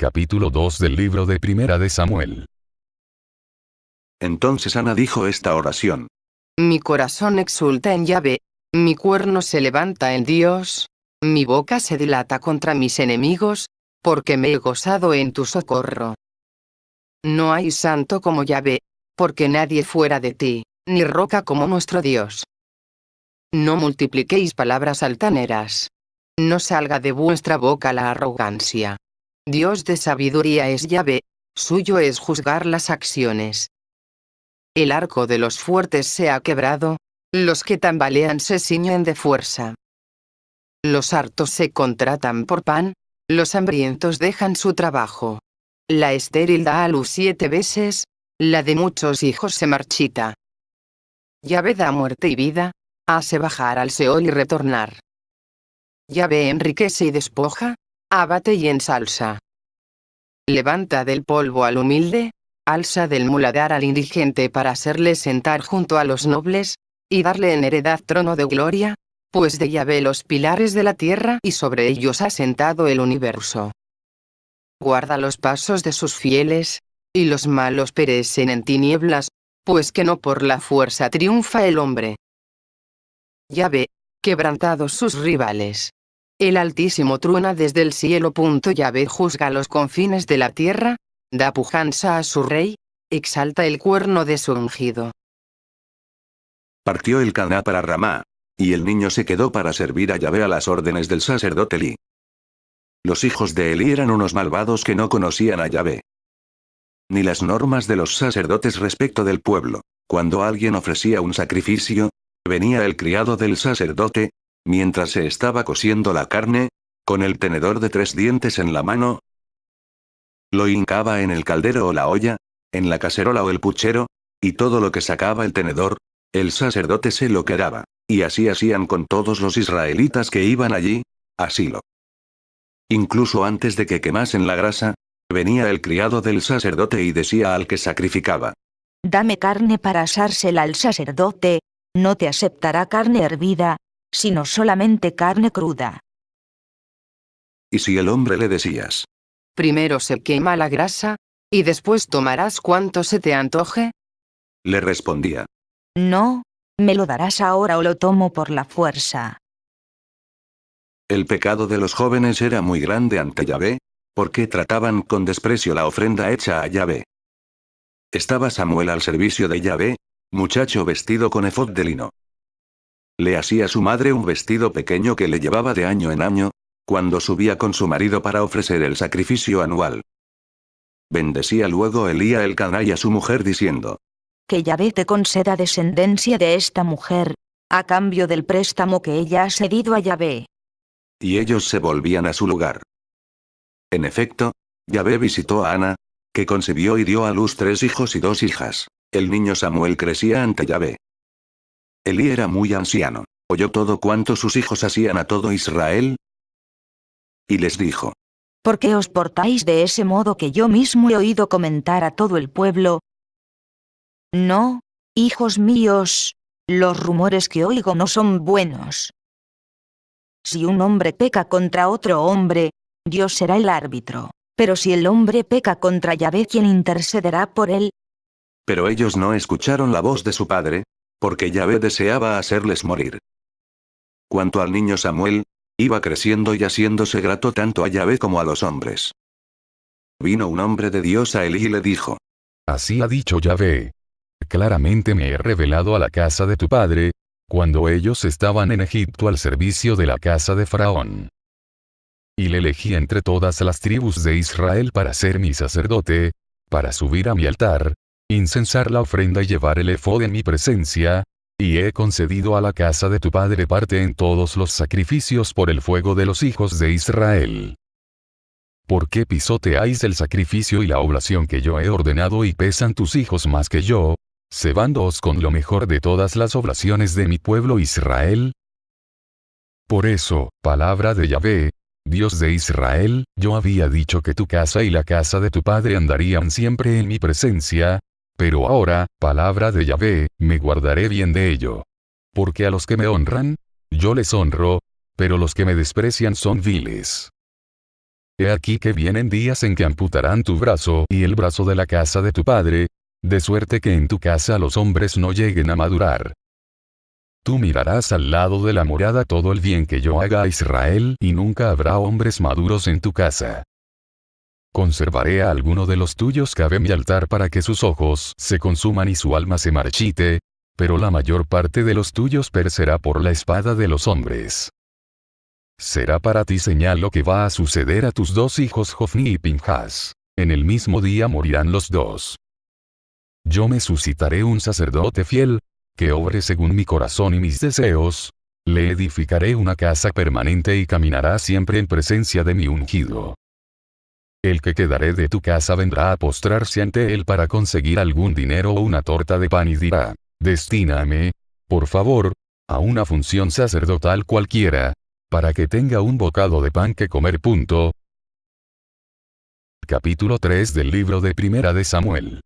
Capítulo 2 del libro de Primera de Samuel. Entonces Ana dijo esta oración: Mi corazón exulta en Yahvé, mi cuerno se levanta en Dios, mi boca se dilata contra mis enemigos, porque me he gozado en tu socorro. No hay santo como Yahvé, porque nadie fuera de ti, ni roca como nuestro Dios. No multipliquéis palabras altaneras. No salga de vuestra boca la arrogancia. Dios de sabiduría es Yahvé, suyo es juzgar las acciones. El arco de los fuertes se ha quebrado, los que tambalean se ciñen de fuerza. Los hartos se contratan por pan, los hambrientos dejan su trabajo. La estéril da a luz 7 veces, la de muchos hijos se marchita. Yahvé da muerte y vida, hace bajar al Seol y retornar. Yahvé enriquece y despoja, abate y ensalza. Levanta del polvo al humilde, alza del muladar al indigente para hacerle sentar junto a los nobles, y darle en heredad trono de gloria, pues de Yahvé los pilares de la tierra y sobre ellos ha sentado el universo. Guarda los pasos de sus fieles, y los malos perecen en tinieblas, pues que no por la fuerza triunfa el hombre. Yahvé, quebrantados sus rivales. El Altísimo truena desde el cielo. Yahvé juzga los confines de la tierra, da pujanza a su rey, exalta el cuerno de su ungido. Partió el Caná para Ramá, y el niño se quedó para servir a Yahvé a las órdenes del sacerdote Elí. Los hijos de Elí eran unos malvados que no conocían a Yahvé ni las normas de los sacerdotes respecto del pueblo. Cuando alguien ofrecía un sacrificio, venía el criado del sacerdote, mientras se estaba cociendo la carne, con el tenedor de 3 dientes en la mano. Lo hincaba en el caldero o la olla, en la cacerola o el puchero, y todo lo que sacaba el tenedor, el sacerdote se lo quedaba, y así hacían con todos los israelitas que iban allí, asilo. Incluso antes de que quemasen la grasa, venía el criado del sacerdote y decía al que sacrificaba: Dame carne para asársela al sacerdote, no te aceptará carne hervida, sino solamente carne cruda. Y si el hombre le decías: Primero se quema la grasa, y después tomarás cuanto se te antoje, le respondía: No, me lo darás ahora o lo tomo por la fuerza. El pecado de los jóvenes era muy grande ante Yahvé, porque trataban con desprecio la ofrenda hecha a Yahvé. Estaba Samuel al servicio de Yahvé, muchacho vestido con efod de lino. Le hacía su madre un vestido pequeño que le llevaba de año en año, cuando subía con su marido para ofrecer el sacrificio anual. Bendecía luego Elí a Elcaná y a su mujer diciendo: Que Yahvé te conceda descendencia de esta mujer, a cambio del préstamo que ella ha cedido a Yahvé. Y ellos se volvían a su lugar. En efecto, Yahvé visitó a Ana, que concibió y dio a luz 3 hijos y 2 hijas. El niño Samuel crecía ante Yahvé. Elí era muy anciano. Oyó todo cuanto sus hijos hacían a todo Israel, y les dijo: ¿Por qué os portáis de ese modo que yo mismo he oído comentar a todo el pueblo? No, hijos míos, los rumores que oigo no son buenos. Si un hombre peca contra otro hombre, Dios será el árbitro, pero si el hombre peca contra Yahvé, ¿quién intercederá por él? Pero ellos no escucharon la voz de su padre, porque Yahvé deseaba hacerles morir. Cuanto al niño Samuel, iba creciendo y haciéndose grato tanto a Yahvé como a los hombres. Vino un hombre de Dios a Elí y le dijo: Así ha dicho Yahvé. Claramente me he revelado a la casa de tu padre, cuando ellos estaban en Egipto al servicio de la casa de Faraón. Y le elegí entre todas las tribus de Israel para ser mi sacerdote, para subir a mi altar, incensar la ofrenda y llevar el efod en mi presencia, y he concedido a la casa de tu padre parte en todos los sacrificios por el fuego de los hijos de Israel. ¿Por qué pisoteáis el sacrificio y la oblación que yo he ordenado y pesan tus hijos más que yo, cebándoos con lo mejor de todas las oblaciones de mi pueblo Israel? Por eso, palabra de Yahvé, Dios de Israel, yo había dicho que tu casa y la casa de tu padre andarían siempre en mi presencia, pero ahora, palabra de Yahvé, me guardaré bien de ello. Porque a los que me honran, yo les honro, pero los que me desprecian son viles. He aquí que vienen días en que amputarán tu brazo y el brazo de la casa de tu padre, de suerte que en tu casa los hombres no lleguen a madurar. Tú mirarás al lado de la morada todo el bien que yo haga a Israel y nunca habrá hombres maduros en tu casa. Conservaré a alguno de los tuyos cabe mi altar para que sus ojos se consuman y su alma se marchite, pero la mayor parte de los tuyos perecerá por la espada de los hombres. Será para ti señal lo que va a suceder a tus dos hijos Jofni y Pinjas. En el mismo día morirán los dos. Yo me suscitaré un sacerdote fiel, que obre según mi corazón y mis deseos, le edificaré una casa permanente y caminará siempre en presencia de mi ungido. El que quedaré de tu casa vendrá a postrarse ante él para conseguir algún dinero o una torta de pan y dirá, destíname, por favor, a una función sacerdotal cualquiera, para que tenga un bocado de pan que comer. Capítulo 3 del libro de Primera de Samuel.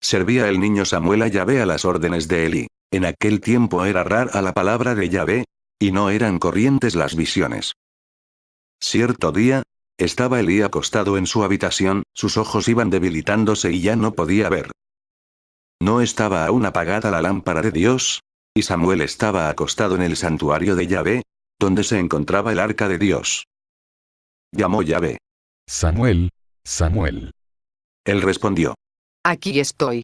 Servía el niño Samuel a Yahvé a las órdenes de Elí. En aquel tiempo era rara la palabra de Yahvé, y no eran corrientes las visiones. Cierto día, estaba Elí acostado en su habitación, sus ojos iban debilitándose y ya no podía ver. No estaba aún apagada la lámpara de Dios, y Samuel estaba acostado en el santuario de Yahvé, donde se encontraba el arca de Dios. Llamó Yahvé. Samuel, Samuel. Él respondió. Aquí estoy.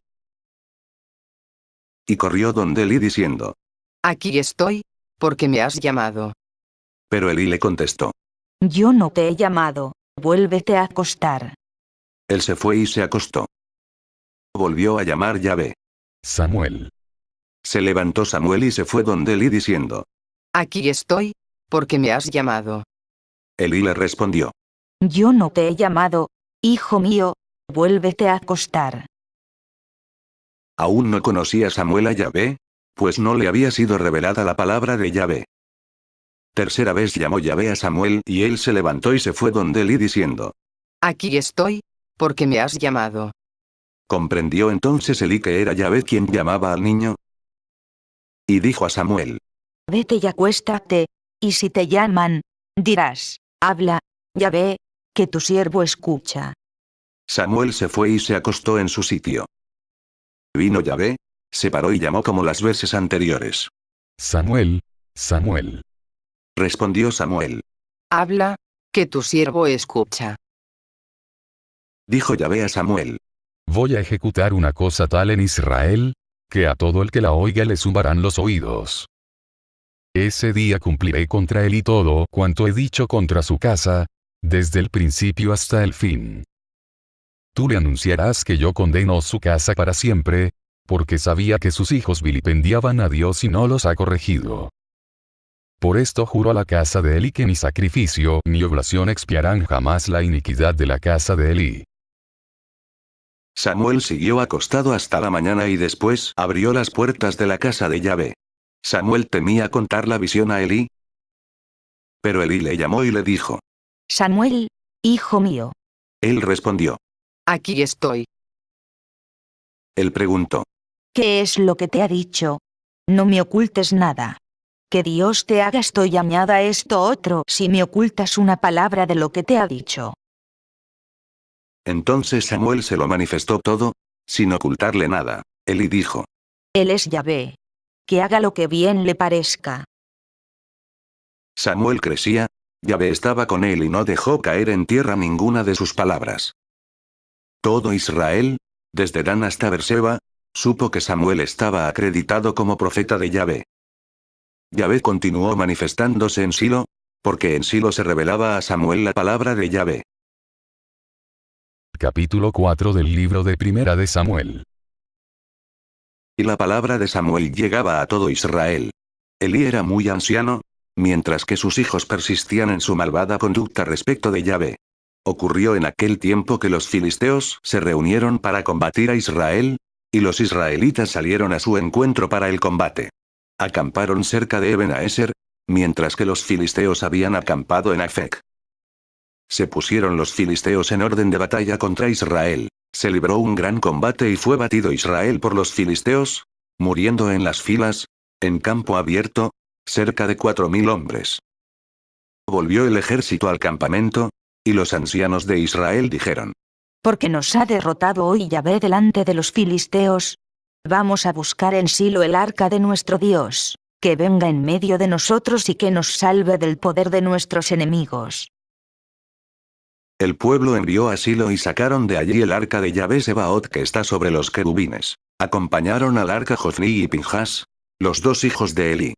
Y corrió donde Elí diciendo. Aquí estoy, porque me has llamado. Pero Elí le contestó. Yo no te he llamado, vuélvete a acostar. Él se fue y se acostó. Volvió a llamar Yahvé. Samuel. Se levantó Samuel y se fue donde Elí diciendo. Aquí estoy, porque me has llamado. Elí le respondió. Yo no te he llamado, hijo mío, vuélvete a acostar. Aún no conocía Samuel a Yahvé, pues no le había sido revelada la palabra de Yahvé. Tercera vez llamó Yahvé a Samuel y él se levantó y se fue donde Elí diciendo. Aquí estoy, porque me has llamado. ¿Comprendió entonces Elí que era Yahvé quien llamaba al niño? Y dijo a Samuel. Vete y acuéstate, y si te llaman, dirás, habla, Yahvé, que tu siervo escucha. Samuel se fue y se acostó en su sitio. Vino Yahvé, se paró y llamó como las veces anteriores. Samuel, Samuel. Respondió Samuel. Habla, que tu siervo escucha. Dijo Yahvé a Samuel. Voy a ejecutar una cosa tal en Israel, que a todo el que la oiga le zumbarán los oídos. Ese día cumpliré contra él y todo cuanto he dicho contra su casa, desde el principio hasta el fin. Tú le anunciarás que yo condeno su casa para siempre, porque sabía que sus hijos vilipendiaban a Dios y no los ha corregido. Por esto juro a la casa de Elí que ni sacrificio ni oblación expiarán jamás la iniquidad de la casa de Elí. Samuel siguió acostado hasta la mañana y después abrió las puertas de la casa de Yahvé. Samuel temía contar la visión a Elí. Pero Elí le llamó y le dijo. Samuel, hijo mío. Él respondió. Aquí estoy. Él preguntó. ¿Qué es lo que te ha dicho? No me ocultes nada. Que Dios te haga estoy añada esto otro si me ocultas una palabra de lo que te ha dicho. Entonces Samuel se lo manifestó todo, sin ocultarle nada. Elí dijo. Él es Yahvé. Que haga lo que bien le parezca. Samuel crecía, Yahvé estaba con él y no dejó caer en tierra ninguna de sus palabras. Todo Israel, desde Dan hasta Berseba, supo que Samuel estaba acreditado como profeta de Yahvé. Yahvé continuó manifestándose en Silo, porque en Silo se revelaba a Samuel la palabra de Yahvé. Capítulo 4 del libro de Primera de Samuel. Y la palabra de Samuel llegaba a todo Israel. Elí era muy anciano, mientras que sus hijos persistían en su malvada conducta respecto de Yahvé. Ocurrió en aquel tiempo que los filisteos se reunieron para combatir a Israel, y los israelitas salieron a su encuentro para el combate. Acamparon cerca de Eben-Eser, mientras que los filisteos habían acampado en Afec. Se pusieron los filisteos en orden de batalla contra Israel. Se libró un gran combate y fue batido Israel por los filisteos, muriendo en las filas, en campo abierto, cerca de 4000 hombres. Volvió el ejército al campamento, y los ancianos de Israel dijeron: Porque nos ha derrotado hoy Yahvé delante de los filisteos. Vamos a buscar en Silo el arca de nuestro Dios, que venga en medio de nosotros y que nos salve del poder de nuestros enemigos. El pueblo envió a Silo y sacaron de allí el arca de Yahvé Sebaot que está sobre los querubines. Acompañaron al arca Jofni y Pinjas, los dos hijos de Elí.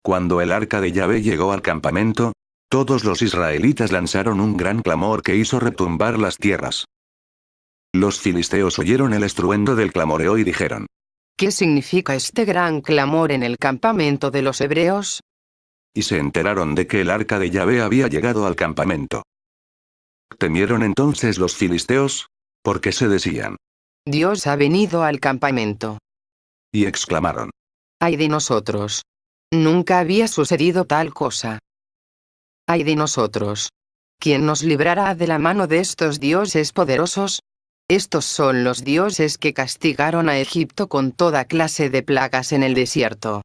Cuando el arca de Yahvé llegó al campamento, todos los israelitas lanzaron un gran clamor que hizo retumbar las tierras. Los filisteos oyeron el estruendo del clamoreo y dijeron: ¿Qué significa este gran clamor en el campamento de los hebreos? Y se enteraron de que el arca de Yahvé había llegado al campamento. Temieron entonces los filisteos, porque se decían: Dios ha venido al campamento. y exclamaron: ¡Ay de nosotros! Nunca había sucedido tal cosa. ¡Ay de nosotros! ¿Quién nos librará de la mano de estos dioses poderosos? Estos son los dioses que castigaron a Egipto con toda clase de plagas en el desierto.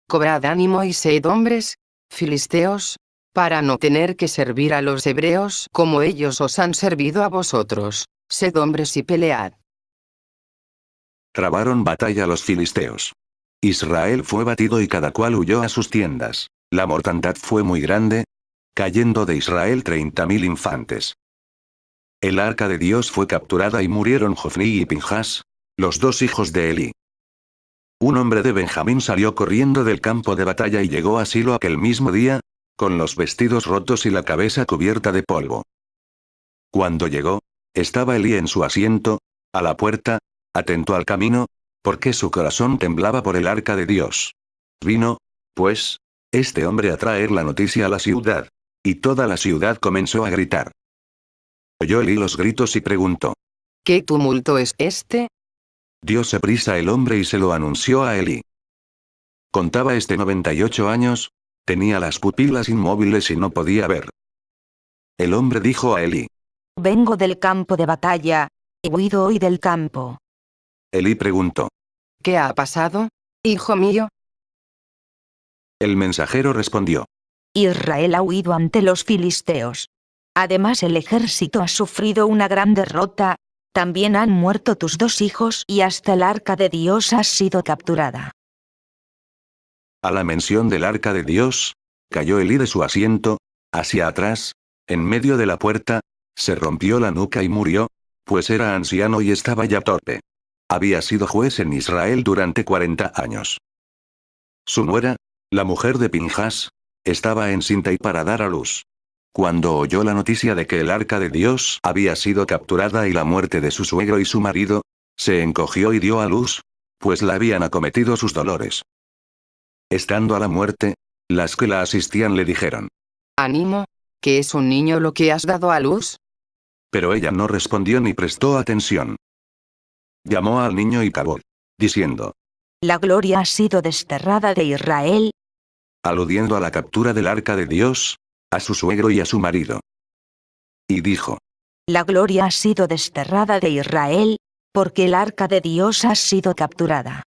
Cobrad ánimo y sed hombres, filisteos, para no tener que servir a los hebreos como ellos os han servido a vosotros. Sed hombres y pelead. Trabaron batalla los filisteos. Israel fue batido y cada cual huyó a sus tiendas. La mortandad fue muy grande, cayendo de Israel 30.000 infantes. El arca de Dios fue capturada y murieron Jofni y Pinjas, los dos hijos de Elí. Un hombre de Benjamín salió corriendo del campo de batalla y llegó a Silo aquel mismo día, con los vestidos rotos y la cabeza cubierta de polvo. Cuando llegó, estaba Elí en su asiento, a la puerta, atento al camino, porque su corazón temblaba por el arca de Dios. Vino, pues, este hombre a traer la noticia a la ciudad. Y toda la ciudad comenzó a gritar. Oyó Elí los gritos y preguntó: ¿Qué tumulto es este? Diose prisa el hombre y se lo anunció a Elí. Contaba 98 años, tenía las pupilas inmóviles y no podía ver. El hombre dijo a Elí: Vengo del campo de batalla, he huido hoy del campo. Elí preguntó: ¿Qué ha pasado, hijo mío? El mensajero respondió: Israel ha huido ante los filisteos. Además el ejército ha sufrido una gran derrota, también han muerto tus dos hijos y hasta el arca de Dios ha sido capturada. A la mención del arca de Dios, cayó Elí de su asiento, hacia atrás, en medio de la puerta, se rompió la nuca y murió, pues era anciano y estaba ya torpe. Había sido juez en Israel durante 40 años. Su nuera, la mujer de Pinjas, estaba encinta y para dar a luz. Cuando oyó la noticia de que el arca de Dios había sido capturada y la muerte de su suegro y su marido, se encogió y dio a luz, pues la habían acometido sus dolores. Estando a la muerte, las que la asistían le dijeron: Ánimo, que es un niño lo que has dado a luz. Pero ella no respondió ni prestó atención. Llamó al niño y cavó, diciendo: La gloria ha sido desterrada de Israel, aludiendo a la captura del arca de Dios, a su suegro y a su marido. Y dijo: la gloria ha sido desterrada de Israel, porque el arca de Dios ha sido capturada.